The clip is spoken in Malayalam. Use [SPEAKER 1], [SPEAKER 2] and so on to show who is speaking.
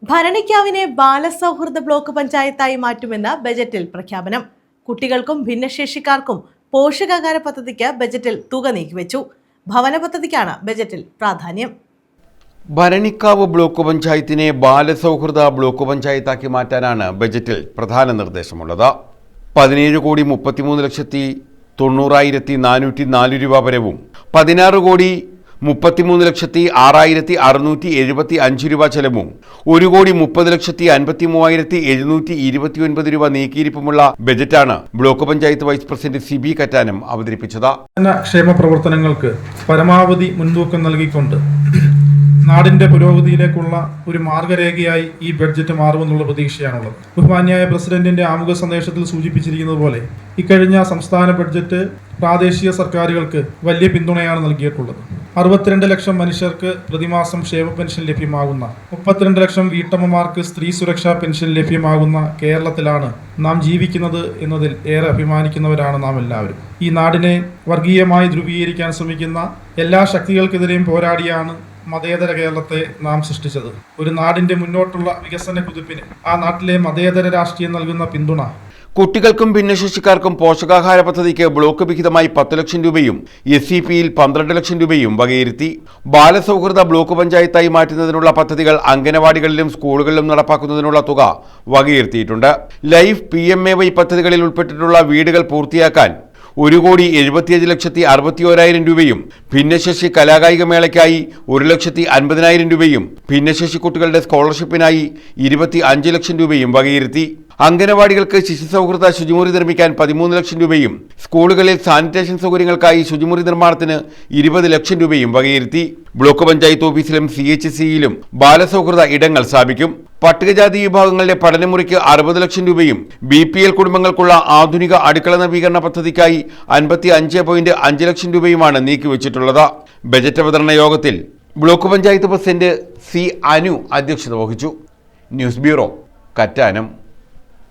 [SPEAKER 1] ഭരണിക്കാവിനെ ബാലസൗഹൃദ ബ്ലോക്ക് പഞ്ചായത്തായി മാറ്റുമെന്ന് ബജറ്റിൽ പ്രഖ്യാപനം. കുട്ടികൾക്കും ഭിന്നശേഷിക്കാർക്കും പോഷകാഹാര പദ്ധതിക്ക് ബജറ്റിൽ തുക നീക്കിവെച്ചു. ഭവന പദ്ധതിക്കാണ് ബജറ്റിൽ പ്രാധാന്യം.
[SPEAKER 2] ഭരണിക്കാവ് ബ്ലോക്ക് പഞ്ചായത്തിനെ ബാലസൗഹൃദ ബ്ലോക്ക് പഞ്ചായത്താക്കി മാറ്റാനാണ് ബജറ്റിൽ പ്രധാന നിർദ്ദേശമുള്ളത്. 17,33,90,404 രൂപ വരവും 16,33,06,675 രൂപ ചെലവും 1,30,53,729 രൂപ നീക്കിയിരിപ്പുമുള്ള ബജറ്റാണ് block panchayat vice president Sibi Kattanam അവതരിപ്പിച്ചത്.
[SPEAKER 3] ക്ഷേമ പ്രവർത്തനങ്ങൾക്ക് പരമാവധി മുൻതൂക്കം നൽകിക്കൊണ്ട് നാടിന്റെ പുരോഗതിയിലേക്കുള്ള ഒരു മാർഗരേഖയായി ഈ ബഡ്ജറ്റ് മാറുമെന്നുള്ള പ്രതീക്ഷയാണുള്ളത്. ബഹുമാന്യായ പ്രസിഡന്റിന്റെ ആമുഖ സന്ദേശത്തിൽ സൂചിപ്പിച്ചിരിക്കുന്നത് പോലെ ഇക്കഴിഞ്ഞ സംസ്ഥാന ബഡ്ജറ്റ് പ്രാദേശിക സർക്കാരുകൾക്ക് വലിയ പിന്തുണയാണ് നൽകിയിട്ടുള്ളത്. 62 ലക്ഷം മനുഷ്യർക്ക് പ്രതിമാസം ക്ഷേമ പെൻഷൻ ലഭ്യമാകുന്ന, 32 ലക്ഷം വീട്ടമ്മമാർക്ക് സ്ത്രീ സുരക്ഷാ പെൻഷൻ ലഭ്യമാകുന്ന കേരളത്തിലാണ് നാം ജീവിക്കുന്നത് എന്നതിൽ ഏറെ അഭിമാനിക്കുന്നവരാണ് നാം എല്ലാവരും. ഈ നാടിനെ വർഗീയമായി ധ്രുവീകരിക്കാൻ ശ്രമിക്കുന്ന എല്ലാ ശക്തികൾക്കെതിരെയും പോരാടിയാണ് മതേതര കേരളത്തെ നാം സൃഷ്ടിച്ചത്. ഒരു നാടിന്റെ മുന്നോട്ടുള്ള വികസന കുതിപ്പിന് ആ നാട്ടിലെ മതേതര രാഷ്ട്രീയം നൽകുന്ന പിന്തുണ.
[SPEAKER 2] കുട്ടികൾക്കും ഭിന്നശേഷിക്കാർക്കും പോഷകാഹാര പദ്ധതിക്ക് ബ്ലോക്ക് വിഹിതമായി 10 ലക്ഷം രൂപയും SCPയിൽ 12 ലക്ഷം രൂപയും വകയിരുത്തി. ബാലസൗഹൃദ ബ്ലോക്ക് പഞ്ചായത്തായി മാറ്റുന്നതിനുള്ള പദ്ധതികൾ അംഗനവാടികളിലും സ്കൂളുകളിലും നടപ്പാക്കുന്നതിനുള്ള തുക വകയിരുത്തിയിട്ടുണ്ട്. ലൈഫ് PMAY പദ്ധതികളിൽ ഉൾപ്പെട്ടിട്ടുള്ള വീടുകൾ പൂർത്തിയാക്കാൻ 1,75,61,000 രൂപയും ഭിന്നശേഷി കലാകായിക മേളയ്ക്കായി 1,50,000 രൂപയും ഭിന്നശേഷി കുട്ടികളുടെ സ്കോളർഷിപ്പിനായി 25 ലക്ഷം രൂപയും വകയിരുത്തി. അംഗനവാടികൾക്ക് ശിശുസൗഹൃദ ശുചിമുറി നിർമ്മിക്കാൻ 13 ലക്ഷം രൂപയും സ്കൂളുകളിൽ സാനിറ്റേഷൻ സൗകര്യങ്ങൾക്കായി ശുചിമുറി നിർമ്മാണത്തിന് 20 ലക്ഷം രൂപയും വകയിരുത്തി. ബ്ലോക്ക് പഞ്ചായത്ത് ഓഫീസിലും CHCയിലും ബാലസൗഹൃദ ഇടങ്ങൾ സ്ഥാപിക്കും. പട്ടികജാതി വിഭാഗങ്ങളുടെ പഠനമുറിക്ക് 60 ലക്ഷം രൂപയും BPL കുടുംബങ്ങൾക്കുള്ള ആധുനിക അടുക്കള നവീകരണ പദ്ധതിക്കായി 55.5 ലക്ഷം രൂപയുമാണ് നീക്കിവച്ചിട്ടുള്ളത്. ബജറ്റ് അവതരണ യോഗത്തിൽ block panchayat president C. Anu അധ്യക്ഷത വഹിച്ചു. News bureau, Kattanam.